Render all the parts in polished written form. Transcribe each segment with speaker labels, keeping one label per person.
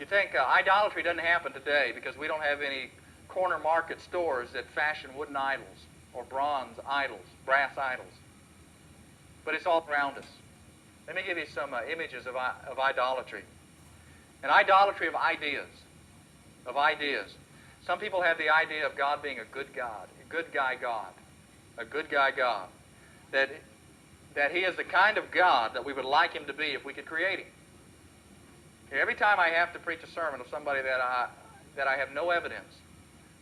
Speaker 1: You think idolatry doesn't happen today because we don't have any corner market stores that fashion wooden idols or bronze idols, brass idols. But it's all around us. Let me give you some images of idolatry. An idolatry of ideas. Of ideas. Some people have the idea of God being a good God, a good guy God, a good guy God. That He is the kind of God that we would like Him to be if we could create Him. Every time I have to preach a sermon of somebody that I have no evidence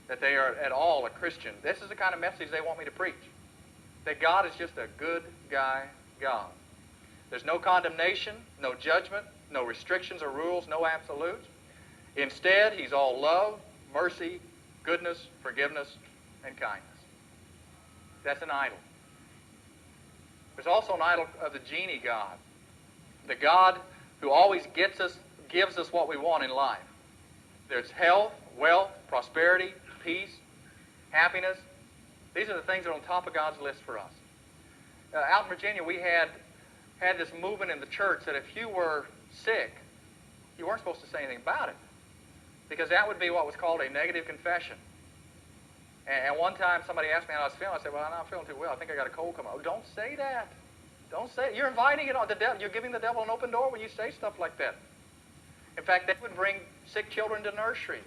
Speaker 1: that they are at all a Christian, this is the kind of message they want me to preach. That God is just a good guy God. There's no condemnation, no judgment, no restrictions or rules, no absolutes. Instead, He's all love, mercy, goodness, forgiveness, and kindness. That's an idol. There's also an idol of the genie God. The God who always gives us what we want in life. There's health, wealth, prosperity, peace, happiness. These are the things that are on top of God's list for us. Out in Virginia, we had this movement in the church that if you were sick, you weren't supposed to say anything about it, because that would be what was called a negative confession. And one time somebody asked me how I was feeling. I said, well, I'm not feeling too well. I think I got a cold coming. Oh, don't say that. Don't say it. You're inviting it on the devil. You're giving the devil an open door when you say stuff like that. In fact, they would bring sick children to nursery,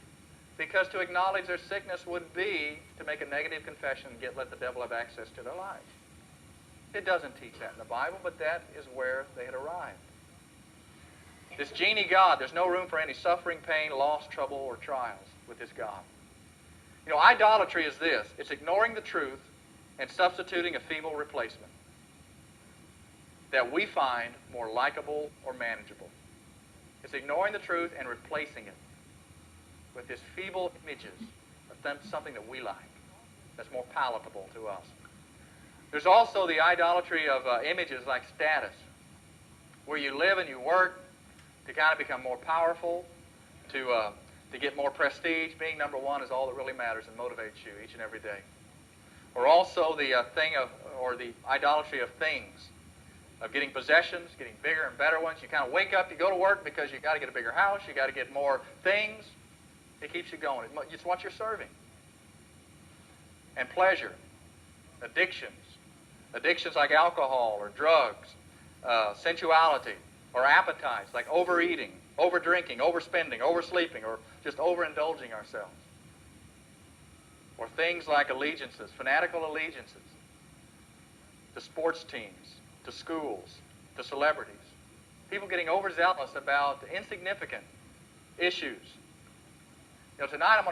Speaker 1: because to acknowledge their sickness would be to make a negative confession and let the devil have access to their lives. It doesn't teach that in the Bible, but that is where they had arrived. This genie God, there's no room for any suffering, pain, loss, trouble, or trials with this God. You know, idolatry is this. It's ignoring the truth and substituting a feeble replacement that we find more likable or manageable. It's ignoring the truth and replacing it with these feeble images of something that we like, that's more palatable to us. There's also the idolatry of images like status, where you live and you work to kind of become more powerful, to get more prestige. Being number one is all that really matters and motivates you each and every day. Or also the the idolatry of things, of getting possessions, getting bigger and better ones. You kind of wake up, you go to work because you got to get a bigger house, you got to get more things. It keeps you going. It's what you're serving. And pleasure, addictions like alcohol or drugs, sensuality, or appetites like overeating, overdrinking, overspending, oversleeping, or just overindulging ourselves. Or things like allegiances, fanatical allegiances to sports teams, to schools, to celebrities. People getting overzealous about insignificant issues. You know, tonight I'm going to